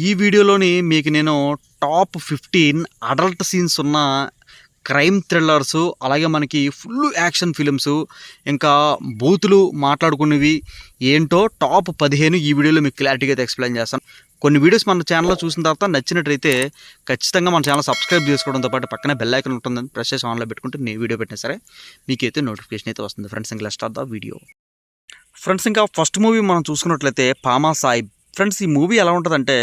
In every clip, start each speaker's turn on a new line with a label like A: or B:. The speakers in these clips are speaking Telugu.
A: ఈ వీడియోలోని మీకు నేను టాప్ 15 అడల్ట్ సీన్స్ ఉన్న క్రైమ్ థ్రిల్లర్స్, అలాగే మనకి ఫుల్ యాక్షన్ ఫిలిమ్స్, ఇంకా బూతులు మాట్లాడుకునేవి ఏంటో టాప్ 15 ఈ వీడియోలో మీకు క్లారిటీగా అయితే ఎక్స్ప్లెయిన్ చేస్తాను. కొన్ని వీడియోస్ మన ఛానల్లో చూసిన తర్వాత నచ్చినట్టయితే ఖచ్చితంగా మన ఛానల్ సబ్స్క్రైబ్ చేసుకోవడంతో పాటు పక్కనే బెల్ ఐకాన్ ఉంటుందని ప్రెస్ చేసి ఆన్లో పెట్టుకుంటే నేను వీడియో పెట్టినా సరే మీకైతే నోటిఫికేషన్ అయితే వస్తుంది. ఫ్రెండ్స్, ఇంకా స్టార్ట్ ద వీడియో. ఫ్రెండ్స్, ఇంకా ఫస్ట్ మూవీ మనం చూసుకున్నట్లయితే పామా సాహిబ్. ఫ్రెండ్స్, ఈ మూవీ ఎలా ఉంటుందంటే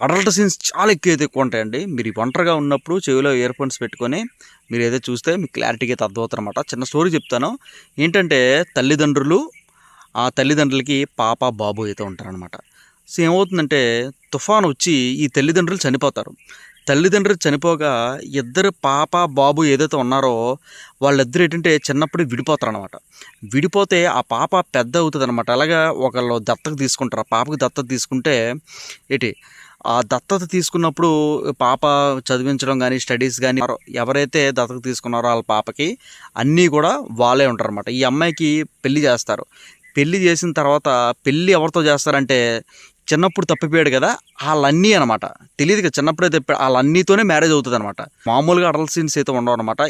A: అడల్ట్ సీన్స్ చాలా ఎక్కువ ఉంటాయండి. మీరు ఒంటరిగా ఉన్నప్పుడు చెవిలో ఇయర్ ఫోన్స్ పెట్టుకొని మీరు ఏదో చూస్తే మీకు క్లారిటీగా అయితే అర్థమవుతుంది అనమాట. చిన్న స్టోరీ చెప్తాను. ఏంటంటే తల్లిదండ్రులకి పాప బాబు అయితే ఉంటారనమాట. సో ఏమవుతుందంటే తుఫాను వచ్చి ఈ తల్లిదండ్రులు చనిపోతారు. తల్లిదండ్రులు చనిపోగా ఇద్దరు పాప బాబు ఏదైతే ఉన్నారో వాళ్ళిద్దరు ఏంటంటే చిన్నప్పుడు విడిపోతారు అనమాట. విడిపోతే ఆ పాప పెద్ద అవుతుంది అనమాట. అలాగా ఒకళ్ళు దత్తత తీసుకుంటారు. ఆ పాపకి దత్తత తీసుకుంటే ఆ దత్తత తీసుకున్నప్పుడు పాప చదివించడం కానీ స్టడీస్ కానీ ఎవరైతే దత్తత తీసుకున్నారో వాళ్ళ పాపకి అన్నీ కూడా వాళ్ళే ఉంటారు అనమాట. ఈ అమ్మాయికి పెళ్లి చేస్తారు. పెళ్లి చేసిన తర్వాత పెళ్ళి ఎవరితో చేస్తారంటే చిన్నప్పుడు తప్పిపోయాడు కదా వాళ్ళన్నీ అనమాట. తెలియదు కదా చిన్నప్పుడే వాళ్ళన్నీతోనే మ్యారేజ్ అవుతుంది అనమాట. మామూలుగా అడల్ట్ సీన్స్ అయితే ఉండవు అనమాట.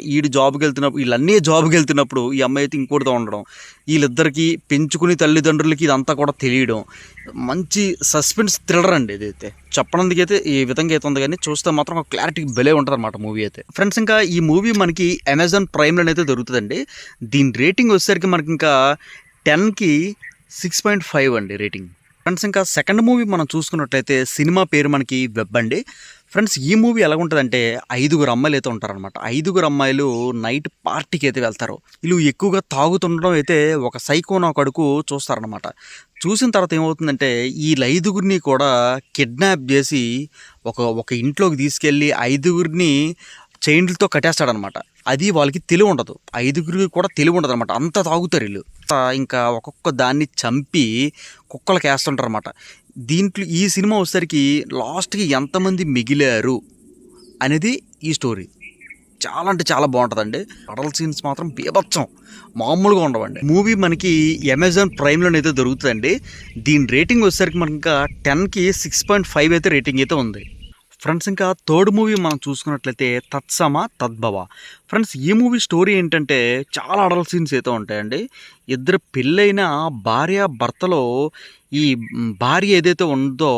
A: వీళ్ళన్నీ జాబ్కి వెళ్తున్నప్పుడు ఈ అమ్మాయి అయితే ఇంకోటితో ఉండడం, వీళ్ళిద్దరికి పెంచుకుని తల్లిదండ్రులకి ఇదంతా కూడా తెలియడం. మంచి సస్పెన్స్ థ్రిల్లర్ అండి ఇదైతే. చెప్పడానికి ఈ విధంగా అయితే ఉంది, కానీ చూస్తే మాత్రం ఒక క్లారిటీ భలే ఉంటుంది అనమాట మూవీ అయితే. ఫ్రెండ్స్, ఇంకా ఈ మూవీ మనకి అమెజాన్ ప్రైమ్లో అయితే దొరుకుతుందండి. దీని రేటింగ్ వచ్చేసరికి మనకి ఇంకా 10కి 6.5 అండి రేటింగ్. ఫ్రెండ్స్, ఇంకా సెకండ్ మూవీ మనం చూసుకున్నట్లయితే సినిమా పేరు మనకి వెబ్ అండి. ఫ్రెండ్స్, ఈ మూవీ ఎలా ఉంటుందంటే 5 అమ్మాయిలు అయితే ఉంటారనమాట. 5 అమ్మాయిలు నైట్ పార్టీకి అయితే వెళ్తారు. వీళ్ళు ఎక్కువగా తాగుతుండడం అయితే ఒక సైకోన కొడుకు చూస్తారనమాట. చూసిన తర్వాత ఏమవుతుందంటే వీళ్ళ 5 కూడా కిడ్నాప్ చేసి ఒక ఇంట్లోకి తీసుకెళ్ళి 5 చైన్లతో కట్టేస్తాడనమాట. అది వాళ్ళకి తెలివి ఉండదు. 5 కూడా తెలివి ఉండదు అనమాట. అంత తాగుతారు వీళ్ళు. ఇంకా ఒక్కొక్క దాన్ని చంపి కుక్కలకి వేస్తుంటారు అనమాట. దీంట్లో ఈ సినిమా వచ్చేసరికి లాస్ట్కి ఎంతమంది మిగిలారు అనేది ఈ స్టోరీ. చాలా అంటే చాలా బాగుంటుందండి. అడల్ట్ సీన్స్ మాత్రం బీభత్సం మామూలుగా ఉండవండి. మూవీ మనకి అమెజాన్ ప్రైమ్లోనైతే దొరుకుతుందండి. దీని రేటింగ్ వచ్చేసరికి మనకి ఇంకా 10కి 6.5 అయితే రేటింగ్ అయితే ఉంది. ఫ్రెండ్స్, ఇంకా థర్డ్ మూవీ మనం చూసుకున్నట్లయితే తత్సమ తద్భవ. ఫ్రెండ్స్, ఈ మూవీ స్టోరీ ఏంటంటే చాలా అడల్ట్ సీన్స్ అయితే ఉంటాయండి. ఇద్దరు పెళ్ళైన భార్య భర్తలో ఈ భార్య ఏదైతే ఉందో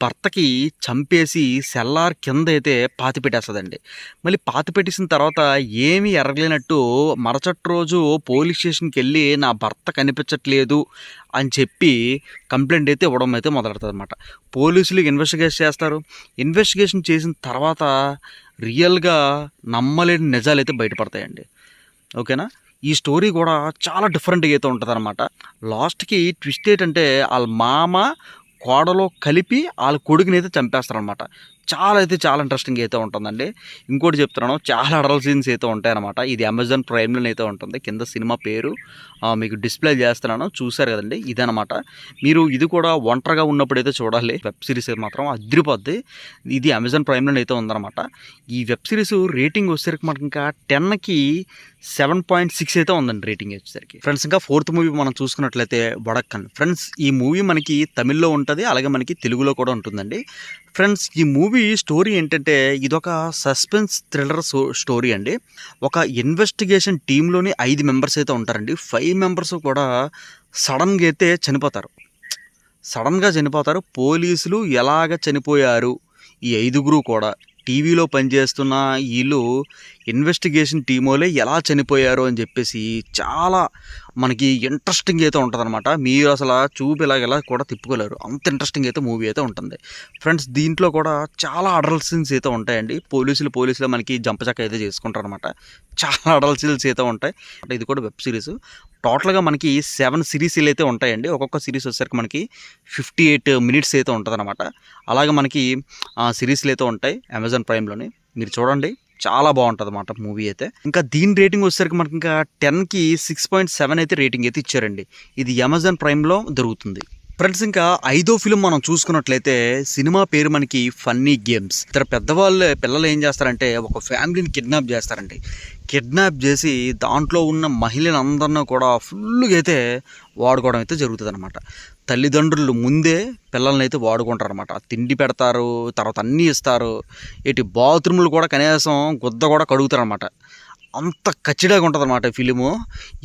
A: భర్తకి చంపేసి సెల్లార్ కింద అయితే పాతి పెట్టేస్తుందండి. మళ్ళీ పాతి పెట్టేసిన తర్వాత ఏమీ ఎరగలేనట్టు మరుసటి రోజు పోలీస్ స్టేషన్కి వెళ్ళి నా భర్త కనిపించట్లేదు అని చెప్పి కంప్లైంట్ అయితే ఇవ్వడం అయితే మొదలెడుతుంది అనమాట. పోలీసులు ఇన్వెస్టిగేషన్ చేస్తారు. ఇన్వెస్టిగేషన్ చేసిన తర్వాత రియల్గా నమ్మలేని నిజాలు అయితే బయటపడతాయండి. ఓకేనా? ఈ స్టోరీ కూడా చాలా డిఫరెంట్గా అయితే ఉంటుంది అనమాట. లాస్ట్కి ట్విస్ట్ ఏంటంటే వాళ్ళ మామ కోడలో కలిపి వాళ్ళ కొడుకుని అయితే చంపేస్తారనమాట. చాలా ఇంట్రెస్టింగ్ అయితే ఉంటుందండి. ఇంకోటి చెప్తున్నాను, చాలా అడల్ట్ సీన్స్ అయితే ఉంటాయన్నమాట. ఇది అమెజాన్ ప్రైమ్లో అయితే ఉంటుంది. కింద సినిమా పేరు మీకు డిస్ప్లే చేస్తున్నాను, చూసారు కదండి. ఇదనమాట. మీరు ఇది కూడా ఒంటరిగా ఉన్నప్పుడు అయితే చూడాలి. వెబ్ సిరీస్ మాత్రం అదిరిపోద్ది. ఇది అమెజాన్ ప్రైమ్లో అయితే ఉందన్నమాట. ఈ వెబ్ సిరీస్ రేటింగ్ వచ్చేసరికి మనకి ఇంకా 10కి 7.6 అయితే ఉందండి రేటింగ్ వచ్చేసరికి. ఫ్రెండ్స్, ఇంకా ఫోర్త్ మూవీ మనం చూసుకున్నట్లయితే వడక్కన్. ఫ్రెండ్స్, ఈ మూవీ మనకి తమిళ్లో ఉంటుంది, అలాగే మనకి తెలుగులో కూడా ఉంటుందండి. ఫ్రెండ్స్, ఈ మూవీ స్టోరీ ఏంటంటే ఇదొక సస్పెన్స్ థ్రిల్లర్ స్టోరీ అండి. ఒక ఇన్వెస్టిగేషన్ టీంలోని 5 మెంబర్స్ అయితే ఉంటారండి. 5 మెంబర్స్ కూడా సడన్గా అయితే చనిపోతారు. పోలీసులు ఎలాగ చనిపోయారు, ఈ 5 కూడా టీవీలో పనిచేస్తున్న వీళ్ళు ఇన్వెస్టిగేషన్ టీమోలే ఎలా చనిపోయారు అని చెప్పేసి చాలా మనకి ఇంట్రెస్టింగ్ అయితే ఉంటుంది అనమాట. మీరు అసలు చూపు ఇలా కూడా తిప్పుకోలేరు, అంత ఇంట్రెస్టింగ్ అయితే మూవీ అయితే ఉంటుంది. ఫ్రెండ్స్, దీంట్లో కూడా చాలా అడల్ట్ సీన్స్ అయితే ఉంటాయండి. పోలీసులు మనకి జంపచక్క అయితే చేసుకుంటారు అనమాట. చాలా అడల్ట్ సీన్స్ అయితే ఉంటాయి. ఇది కూడా వెబ్ సిరీస్. టోటల్గా మనకి 7 సిరీస్లు అయితే ఉంటాయండి. ఒక్కొక్క సిరీస్ వచ్చేసరికి మనకి 58 మినిట్స్ అయితే ఉంటుంది అనమాట. అలాగే మనకి సిరీస్లు అయితే ఉంటాయి అమెజాన్ ప్రైమ్లోని. మీరు చూడండి, చాలా బాగుంటుంది అన్నమాట మూవీ అయితే. ఇంకా దీని రేటింగ్ వచ్చేసరికి మనకి ఇంకా 10కి 6.7 అయితే రేటింగ్ అయితే ఇచ్చారండి. ఇది అమెజాన్ ప్రైమ్లో దొరుకుతుంది. ఫ్రెండ్స్, ఇంకా 5వ ఫిలిం మనం చూసుకున్నట్లయితే సినిమా పేరు మనకి ఫన్నీ గేమ్స్. ఇతర పిల్లలు ఏం చేస్తారంటే ఒక ఫ్యామిలీని కిడ్నాప్ చేస్తారండి. కిడ్నాప్ చేసి దాంట్లో ఉన్న మహిళలందరినీ కూడా ఫుల్గా అయితే వాడుకోవడం అయితే జరుగుతుంది అనమాట. తల్లిదండ్రులు ముందే పిల్లల్ని అయితే వాడుకుంటారు అనమాట. తిండి పెడతారు, తర్వాత అన్నీ ఇస్తారు, బాత్రూములు కూడా కనీసం గుద్ద కూడా కడుగుతారు అనమాట. అంత కచ్చిడాగా ఉంటుంది అనమాట ఫిలిము.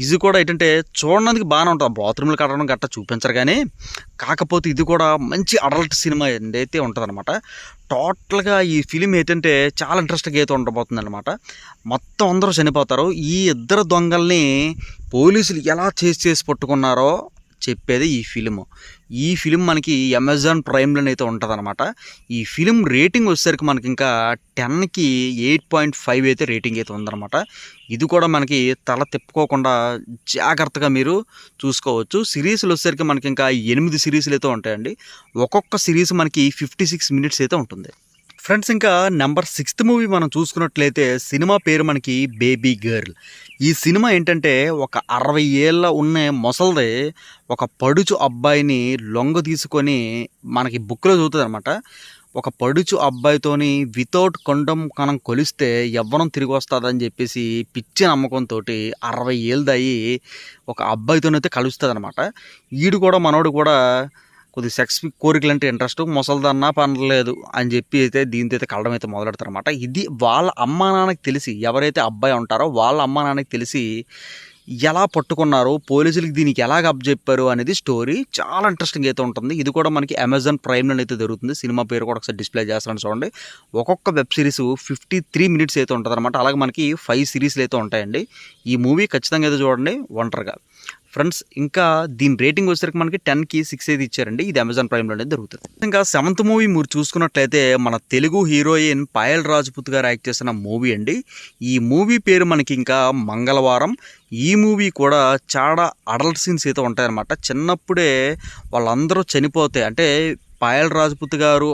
A: ఇది కూడా ఏంటంటే చూడడానికి బాగానే ఉంటుంది, బాత్రూమ్లు కట్టడం గట్ట చూపించరు కానీ, కాకపోతే ఇది కూడా మంచి అడల్ట్ సినిమా అయితే ఉంటుంది అనమాట. టోటల్గా ఈ ఫిలిం ఏంటంటే చాలా ఇంట్రెస్టింగ్ అయితే ఉండబోతుంది అనమాట. మొత్తం అందరూ చనిపోతారు. ఈ ఇద్దరు దొంగల్ని పోలీసులు ఎలా చేసి పట్టుకున్నారో చెప్పేది ఈ ఫిలిము. ఈ ఫిలిం మనకి అమెజాన్ ప్రైమ్లోనే అయితే ఉంటుంది అనమాట. ఈ ఫిలిం రేటింగ్ వచ్చేసరికి మనకి ఇంకా 10కి 8.5 అయితే రేటింగ్ అయితే ఉందన్నమాట. ఇది కూడా మనకి తల తిప్పుకోకుండా జాగ్రత్తగా మీరు చూసుకోవచ్చు. సిరీస్లు వచ్చేసరికి మనకి ఇంకా 8 సిరీస్లు అయితే ఉంటాయండి. ఒక్కొక్క సిరీస్ మనకి 56 మినిట్స్ అయితే ఉంటుంది. ఫ్రెండ్స్, ఇంకా నెంబర్ 6th మూవీ మనం చూసుకున్నట్లయితే సినిమా పేరు మనకి బేబీ గర్ల్. ఈ సినిమా ఏంటంటే ఒక 60 ఏళ్ళ ఉన్న ముసలిది ఒక పడుచు అబ్బాయిని లొంగ తీసుకొని మనకి బుక్లో చదువుతుంది అనమాట. ఒక పడుచు అబ్బాయితోని వితౌట్ కొండం మనం కొలిస్తే యవ్వనం తిరిగి వస్తుందని చెప్పేసి పిచ్చి నమ్మకంతో 60 ఏళ్ళదయ్యి ఒక అబ్బాయితోనైతే కలుస్తుంది అనమాట. ఈడు కూడా మనోడు కూడా కొద్ది సెక్స్ కోరికలు అంటే ఇంట్రెస్ట్, ముసలిదన్నా పనలేదు అని చెప్పి అయితే దీంతో అయితే కలడం అయితే మొదలెడతారు అనమాట. ఇది వాళ్ళ అమ్మా నాన్నకి తెలిసి, ఎవరైతే అబ్బాయి ఉంటారో వాళ్ళ అమ్మా నాన్నకి తెలిసి ఎలా పట్టుకున్నారు, పోలీసులకి దీనికి ఎలాగ అప్పచెప్పారు అనేది స్టోరీ చాలా ఇంట్రెస్టింగ్ అయితే ఉంటుంది. ఇది కూడా మనకి అమెజాన్ ప్రైమ్లో అయితే జరుగుతుంది. సినిమా పేరు కూడా ఒకసారి డిస్ప్లే చేస్తాను చూడండి. ఒక్కొక్క వెబ్ సిరీస్ 53 మినిట్స్ అయితే ఉంటుంది అనమాట. అలాగే మనకి 5 సిరీస్లు అయితే ఉంటాయండి. ఈ మూవీ ఖచ్చితంగా అయితే చూడండి ఒంటరిగా. ఫ్రెండ్స్, ఇంకా దీని రేటింగ్ వచ్చేసరికి మనకి 10కి 6 అయితే ఇచ్చారండి. ఇది అమెజాన్ ప్రైమ్లో అనేది జరుగుతుంది. ఇంకా 7th మూవీ మీరు చూసుకున్నట్లయితే మన తెలుగు హీరోయిన్ పాయల్ రాజ్పుత్ గారు యాక్ట్ చేసిన మూవీ అండి. ఈ మూవీ పేరు మనకి ఇంకా మంగళవారం. ఈ మూవీ కూడా చాలా అడల్ట్ సీన్స్ అయితే ఉంటాయన్నమాట. చిన్నప్పుడే వాళ్ళందరూ చనిపోతే, అంటే పాయల్ రాజ్పుత్ గారు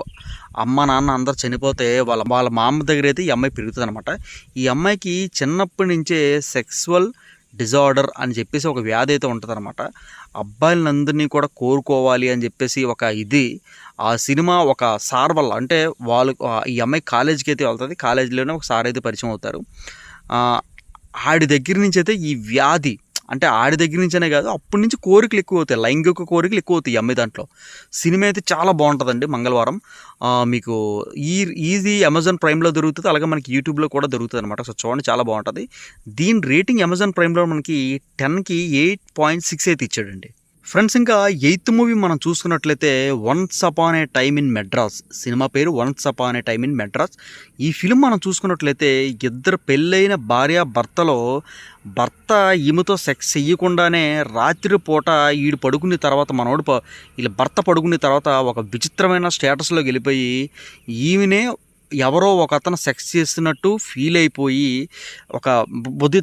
A: అమ్మ నాన్న అందరు చనిపోతే వాళ్ళ మామ దగ్గర అయితే ఈ అమ్మాయి పెరుగుతుంది అనమాట. ఈ అమ్మాయికి చిన్నప్పటి నుంచే సెక్సువల్ డిజార్డర్ అని చెప్పేసి ఒక వ్యాధి అయితే ఉంటుంది అనమాట. అబ్బాయిలందరినీ కూడా కోరుకోవాలి అని చెప్పేసి ఒక ఇది ఆ సినిమా ఒక సార్ వల్ల, అంటే వాళ్ళు ఈ అమ్మాయి కాలేజీకి అయితే వెళ్తుంది. కాలేజీలోనే ఒక సార్ అయితే పరిచయం అవుతారు. ఆడి దగ్గర నుంచి అయితే ఈ వ్యాధి, అంటే ఆడి దగ్గర నుంచనే కాదు, అప్పటి నుంచి కోరికలు ఎక్కువ అవుతాయి, లైంగిక కోరికలు ఎక్కువ అవుతాయి ఈ అమ్మాయి దాంట్లో. సినిమా అయితే చాలా బాగుంటుందండి. మంగళవారం మీకు ఈజీ అమెజాన్ ప్రైమ్లో దొరుకుతుంది, అలాగే మనకి యూట్యూబ్లో కూడా దొరుకుతుంది అనమాట. సో చూడండి, చాలా బాగుంటుంది. దీని రేటింగ్ అమెజాన్ ప్రైమ్లో మనకి 10కి 8.6 అయితే ఇచ్చాడండి. ఫ్రెండ్స్, ఇంకా 8th మూవీ మనం చూసుకున్నట్లయితే once upon a time in Madras. సినిమా పేరు once upon a time in Madras. ఈ ఫిలిం మనం చూసుకున్నట్లయితే ఇద్దరు పెళ్ళైన భార్య భర్తలో భర్త ఈమెతో సెక్స్ చెయ్యకుండానే రాత్రిపూట ఈడు పడుకున్న తర్వాత వీళ్ళ భర్త పడుకున్న తర్వాత ఒక విచిత్రమైన స్టేటస్లోకి వెళ్ళిపోయి ఈమెనే ఎవరో ఒక అతను సెక్స్ చేస్తున్నట్టు ఫీల్ అయిపోయి ఒక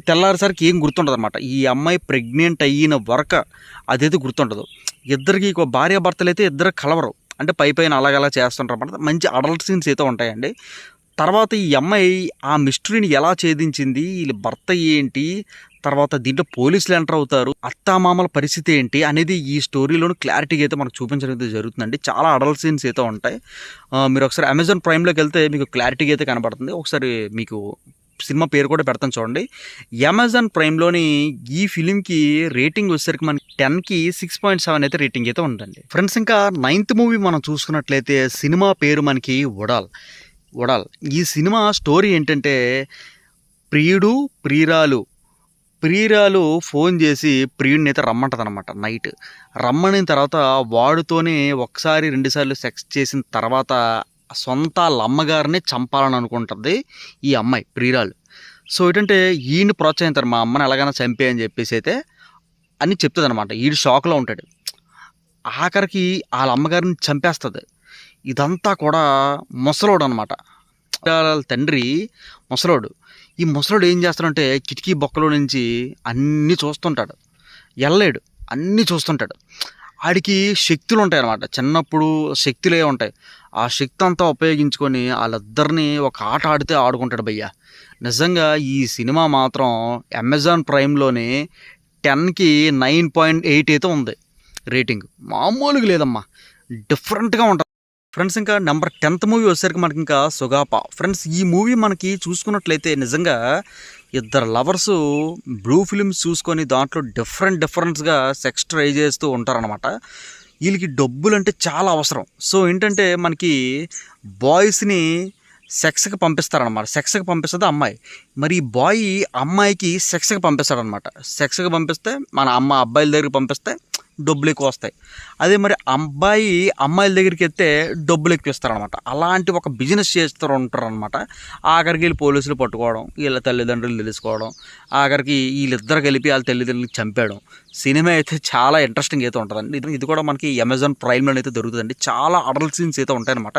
A: తెల్లారేసరికి ఏం గుర్తుండదు అనమాట. ఈ అమ్మాయి ప్రెగ్నెంట్ అయిన వరకు అదైతే గుర్తుండదు. ఇద్దరికి భార్య భర్తలు అయితే ఇద్దరు కలవరు, అంటే పైన అలాగలా చేస్తుంటారు అన్నమాట. మంచి అడల్ట్ సీన్స్ అయితే ఉంటాయండి. తర్వాత ఈ అమ్మాయి ఆ మిస్టరీని ఎలా ఛేదించింది, వీళ్ళ భర్త ఏంటి, తర్వాత దీంట్లో పోలీసులు ఎంటర్ అవుతారు, అత్తామామల పరిస్థితి ఏంటి అనేది ఈ స్టోరీలోని క్లారిటీగా అయితే మనకు చూపించడం అయితే జరుగుతుందండి. చాలా అడల్ట్ సీన్స్ అయితే ఉంటాయి. మీరు ఒకసారి అమెజాన్ ప్రైమ్లోకి వెళ్తే మీకు క్లారిటీగా అయితే కనబడుతుంది. ఒకసారి మీకు సినిమా పేరు కూడా పెడతాను చూడండి. అమెజాన్ ప్రైమ్లోని ఈ ఫిలింకి రేటింగ్ వచ్చేసరికి మనకి 10కి 6.7 అయితే రేటింగ్ అయితే ఉందండి. ఫ్రెండ్స్, ఇంకా 9th మూవీ మనం చూసుకున్నట్లయితే సినిమా పేరు మనకి ఉడాల్. ఈ సినిమా స్టోరీ ఏంటంటే ప్రియురాలు ఫోన్ చేసి ప్రియుడిని అయితే రమ్మంటుంది అనమాట. నైట్ రమ్మని తర్వాత వాడితోనే ఒకసారి 2 సార్లు సెక్స్ చేసిన తర్వాత సొంత అమ్మగారిని చంపాలని అనుకుంటుంది ఈ అమ్మాయి ప్రియురాలు. సో ఏంటంటే ఈయన్ని ప్రోత్సహిస్తారు, మా అమ్మని ఎలాగైనా చంపేయని చెప్పేసి అయితే అని చెప్తుంది అనమాట. ఈడు షాక్లో ఉంటాడు. ఆఖరికి వాళ్ళ అమ్మగారిని చంపేస్తుంది. ఇదంతా కూడా ముసలోడు అనమాట. తండ్రి ముసలోడు. ఈ ముసలోడు ఏం చేస్తాడంటే కిటికీ బొక్కలో నుంచి అన్నీ చూస్తుంటాడు, వెళ్ళలేడు, అన్నీ చూస్తుంటాడు. ఆడికి శక్తులు ఉంటాయి అన్నమాట. చిన్నప్పుడు శక్తులే ఉంటాయి. ఆ శక్తి అంతా ఉపయోగించుకొని వాళ్ళిద్దరిని ఒక ఆట ఆడితే ఆడుకుంటాడు భయ్య. నిజంగా ఈ సినిమా మాత్రం అమెజాన్ ప్రైమ్లోనే 10కి 9.8 అయితే ఉంది రేటింగ్. మామూలుగా లేదమ్మా, డిఫరెంట్గా ఉంటుంది. ఫ్రెండ్స్, ఇంకా నెంబర్ 10th మూవీ వచ్చేసరికి మనకి ఇంకా సుగాపా. ఫ్రెండ్స్, ఈ మూవీ మనకి చూసుకున్నట్లయితే నిజంగా ఇద్దరు లవర్సు బ్లూ ఫిలిమ్స్ చూసుకొని దాంట్లో డిఫరెంట్గా సెక్స్ ట్రై చేస్తూ ఉంటారనమాట. వీళ్ళకి డబ్బులు అంటే చాలా అవసరం. సో ఏంటంటే మనకి బాయ్స్ని సెక్స్కి పంపిస్తారనమాట. సెక్స్కి పంపిస్తుంది అమ్మాయి. మరి ఈ బాయ్ అమ్మాయికి సెక్స్కి పంపిస్తాడనమాట. సెక్స్కి పంపిస్తే మన అబ్బాయిల దగ్గరికి పంపిస్తే డబ్బులు ఎక్కువ వస్తాయి. అదే మరి అబ్బాయి అమ్మాయిల దగ్గరికి వెళ్తే డబ్బులు ఎక్కువ ఇస్తారనమాట. అలాంటి ఒక బిజినెస్ చేస్తూ ఉంటారనమాట. ఆఖరికి వీళ్ళు పోలీసులు పట్టుకోవడం, వీళ్ళ తల్లిదండ్రులు తెలుసుకోవడం, ఆఖరికి వీళ్ళిద్దరు కలిపి వాళ్ళ తల్లిదండ్రులకి చంపేయడం. సినిమా అయితే చాలా ఇంట్రెస్టింగ్ అయితే ఉంటుందండి. ఇది కూడా మనకి అమెజాన్ ప్రైమ్లో అయితే దొరుకుతుందండి. చాలా అడల్ట్ సీన్స్ అయితే ఉంటాయన్నమాట.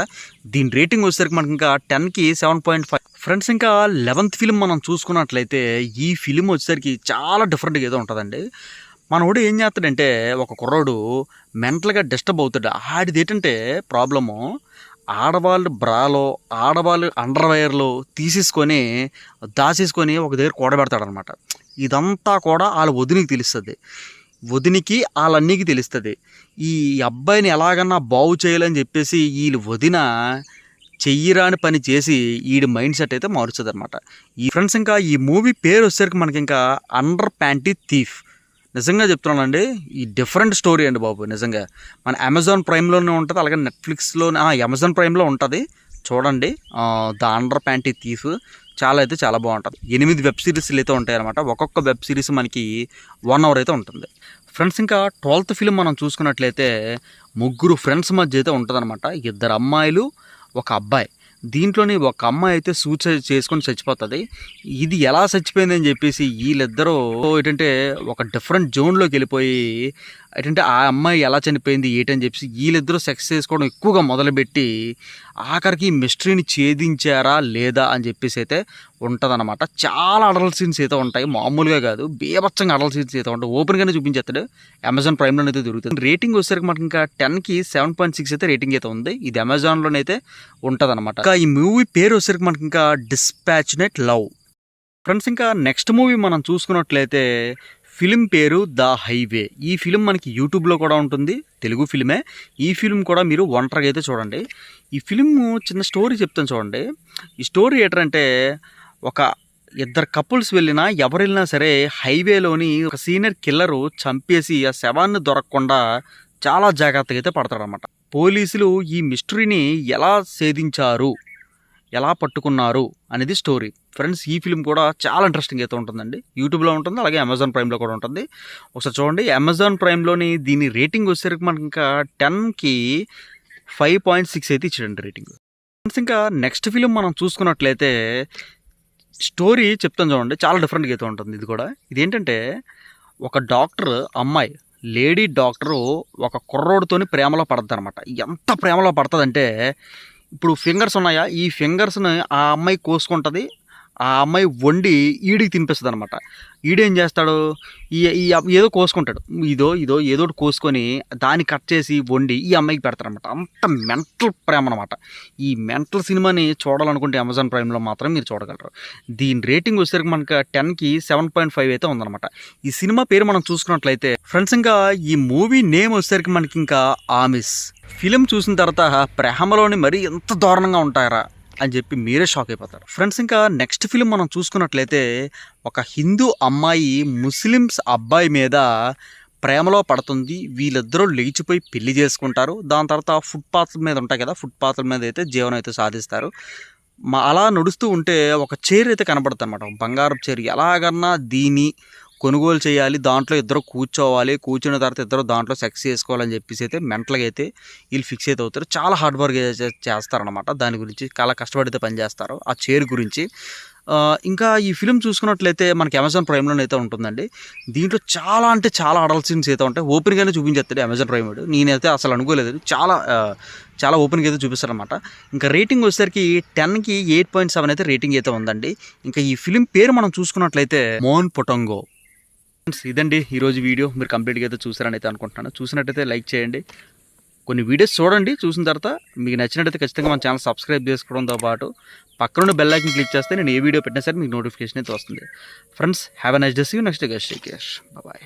A: దీని రేటింగ్ వచ్చేసరికి మనకి ఇంకా 10కి 7.5. ఫ్రెండ్స్, ఇంకా 11th ఫిలిం మనం చూసుకున్నట్లయితే ఈ ఫిలిం వచ్చేసరికి చాలా డిఫరెంట్గా అయితే ఉంటుందండి. మనోడు ఏం చేస్తాడంటే, ఒక కుర్రోడు మెంటల్గా డిస్టర్బ్ అవుతాడు. ఆడిది ఏంటంటే ప్రాబ్లము, ఆడవాళ్ళు బ్రాలో, ఆడవాళ్ళు అండర్వేర్లో తీసేసుకొని దాచేసుకొని ఒక దగ్గర కూడబెడతాడనమాట. ఇదంతా కూడా వాళ్ళ వదినికి తెలుస్తుంది. వదినికి వాళ్ళన్నీకి తెలుస్తుంది. ఈ అబ్బాయిని ఎలాగన్నా బాగు చేయాలని చెప్పేసి వీళ్ళు వదిన చెయ్యిరాని పని చేసి వీడి మైండ్ సెట్ అయితే మారుస్తుంది అనమాట. ఈ ఫ్రెండ్స్, ఇంకా ఈ మూవీ పేరు వచ్చేసరికి మనకి ఇంకా అండర్ ప్యాంటీ థీఫ్. నిజంగా చెప్తున్నానండి, ఈ డిఫరెంట్ స్టోరీ అండి బాబు. నిజంగా మన అమెజాన్ ప్రైమ్లోనే ఉంటుంది, అలాగే నెట్ఫ్లిక్స్లో అమెజాన్ ప్రైమ్లో ఉంటుంది. చూడండి, ద అండర్ ప్యాంటీ థీఫ్ చాలా బాగుంటుంది. 8 వెబ్ సిరీస్లు అయితే ఉంటాయన్నమాట. ఒక్కొక్క వెబ్ సిరీస్ మనకి 1 hour అయితే ఉంటుంది. ఫ్రెండ్స్, ఇంకా 12th ఫిలిం మనం చూసుకున్నట్లయితే ముగ్గురు ఫ్రెండ్స్ మధ్య అయితే ఉంటుందన్నమాట. 2 అమ్మాయిలు, 1 అబ్బాయి. దీంట్లోని ఒక అమ్మాయి అయితే సూసైడ్ చేసుకొని చచ్చిపోతుంది. ఇది ఎలా చచ్చిపోయిందని చెప్పేసి వీళ్ళిద్దరూ ఏంటంటే ఒక డిఫరెంట్ జోన్లోకి వెళ్ళిపోయి ఏంటంటే ఆ అమ్మాయి ఎలా చనిపోయింది ఏంటని చెప్పేసి వీళ్ళిద్దరూ సెక్స్ చేసుకోవడం ఎక్కువగా మొదలుపెట్టి ఆఖరికి మిస్టరీని ఛేదించారా లేదా అని చెప్పేసి అయితే ఉంటుందన్నమాట. చాలా అడల్ట్ సీన్స్ అయితే ఉంటాయి, మామూలుగా కాదు, బీభత్సంగా అడల్ట్ సీన్స్ అయితే ఉంటాయి. ఓపెన్గానే చూపించేస్తాడు. అమెజాన్ ప్రైమ్లోనైతే దొరుకుతుంది. రేటింగ్ వచ్చేసరికి మనకి ఇంకా 10కి 7.6 అయితే రేటింగ్ అయితే ఉంది. ఇది అమెజాన్లోనైతే ఉంటుంది అనమాట. ఇంకా ఈ మూవీ పేరు వచ్చేసరికి మనకి ఇంకా డిస్పాషనేట్ లవ్. ఫ్రెండ్స్, ఇంకా నెక్స్ట్ మూవీ మనం చూసుకున్నట్లయితే ఫిలిం పేరు ద హైవే. ఈ ఫిలిం మనకి యూట్యూబ్లో కూడా ఉంటుంది, తెలుగు ఫిలిమే. ఈ ఫిలిం కూడా మీరు ఒంటరిగా అయితే చూడండి. ఈ ఫిలిం చిన్న స్టోరీ చెప్తాను చూడండి. ఈ స్టోరీ ఏంటంటే, ఒక 2 కపుల్స్ వెళ్ళినా ఎవరు వెళ్ళినా సరే హైవేలోని ఒక సీనియర్ కిల్లరు చంపేసి ఆ శవాన్ని దొరకకుండా చాలా జాగ్రత్తగా అయితే పడతాడనమాట. పోలీసులు ఈ మిస్టరీని ఎలా ఛేదించారు, ఎలా పట్టుకున్నారు అనేది స్టోరీ. ఫ్రెండ్స్, ఈ ఫిలిం కూడా చాలా ఇంట్రెస్టింగ్ అయితే ఉంటుందండి. యూట్యూబ్లో ఉంటుంది, అలాగే అమెజాన్ ప్రైమ్లో కూడా ఉంటుంది. ఒకసారి చూడండి. అమెజాన్ ప్రైమ్లోని దీని రేటింగ్ వచ్చేసరికి మనకి ఇంకా 10కి 5.6 అయితే ఇచ్చాడండి రేటింగ్. ఫ్రెండ్స్, ఇంకా నెక్స్ట్ ఫిలిం మనం చూసుకున్నట్లయితే స్టోరీ చెప్తాను చూడండి. చాలా డిఫరెంట్గా అయితే ఉంటుంది. ఇది కూడా ఇదేంటంటే, ఒక డాక్టర్ అమ్మాయి, లేడీ డాక్టరు ఒక కుర్రోడితోని ప్రేమలో పడుతుంది అనమాట. ఎంత ప్రేమలో పడుతుందంటే, ఇప్పుడు ఫింగర్స్ ఉన్నాయా, ఈ ఫింగర్స్ని ఆ అమ్మాయి కోసుకుంటుంది. ఆ అమ్మాయి వండి ఈడికి తినిపిస్తుంది అనమాట. ఈడేం చేస్తాడు, ఏదో కోసుకుంటాడు, ఏదో ఒకటి కోసుకొని దాన్ని కట్ చేసి వండి ఈ అమ్మాయికి పెడతారనమాట. అంత మెంటల్ ప్రేమ అనమాట. ఈ మెంటల్ సినిమాని చూడాలనుకుంటే అమెజాన్ ప్రైమ్లో మాత్రం మీరు చూడగలరు. దీని రేటింగ్ వచ్చేసరికి మనకి 10కి 7.5 అయితే ఉందన్నమాట. ఈ సినిమా పేరు మనం చూసుకున్నట్లయితే ఫ్రెండ్స్, ఇంకా ఈ మూవీ నేమ్ వచ్చేసరికి మనకి ఇంకా ఆమిస్. ఫిలిం చూసిన తర్వాత ప్రేమలోని మరీ ఎంత దారుణంగా ఉంటారా అని చెప్పి మీరే షాక్ అయిపోతారు. ఫ్రెండ్స్, ఇంకా నెక్స్ట్ ఫిలిం మనం చూసుకున్నట్లయితే ఒక హిందూ అమ్మాయి ముస్లిమ్స్ అబ్బాయి మీద ప్రేమలో పడుతుంది. వీళ్ళిద్దరూ లేచిపోయి పెళ్లి చేసుకుంటారు. దాని తర్వాత ఫుట్పాత్ల మీద ఉంటాయి కదా, ఫుట్పాత్ల మీద అయితే జీవనం అయితే సాధిస్తారు. అలా నడుస్తూ ఉంటే ఒక చైర్ అయితే కనబడుతుంది అనమాట, ఒక బంగారం చైర్. ఎలాగన్నా దీన్ని కొనుగోలు చేయాలి, దాంట్లో ఇద్దరు కూర్చోవాలి, కూర్చున్న తర్వాత ఇద్దరు దాంట్లో సెక్స్ చేసుకోవాలని చెప్పేసి అయితే మెంటల్గా అయితే వీళ్ళు ఫిక్స్ అయితే అవుతారు. చాలా హార్డ్ వర్క్ చేస్తారనమాట. దాని గురించి చాలా కష్టపడితే పనిచేస్తారు ఆ చైర్ గురించి. ఇంకా ఈ ఫిలిం చూసుకున్నట్లయితే మనకి అమెజాన్ ప్రైమ్లోనే అయితే ఉంటుందండి. దీంట్లో చాలా అంటే చాలా అడల్ట్ సీన్స్ అయితే ఉంటాయి. ఓపెన్గానే చూపించేస్తాడు అమెజాన్ ప్రైమ్. నేనైతే అసలు అనుకోలేదు, చాలా ఓపెన్గా అయితే చూపిస్తారనమాట. ఇంకా రేటింగ్ వచ్చేసరికి 10కి 8.7 అయితే రేటింగ్ అయితే ఉందండి. ఇంకా ఈ ఫిలిం పేరు మనం చూసుకున్నట్లయితే మోన్ పొటంగో. ఇదండి ఈరోజు వీడియో. మీరు కంప్లీట్గా అయితే చూసారని అయితే అనుకుంటున్నాను. చూసినట్టయితే లైక్ చేయండి, కొన్ని వీడియోస్ చూడండి. చూసిన తర్వాత మీకు నచ్చినట్టయితే ఖచ్చితంగా మన ఛానల్ సబ్స్క్రైబ్ చేసుకోవడంతో పాటు పక్కనున్న బెల్ ఐకాన్ క్లిక్ చేస్తే నేను ఏ వీడియో పెట్టినా సరే మీకు నోటిఫికేషన్ అయితే వస్తుంది. Friends, have a nice day. See you next day. Take care. Bye.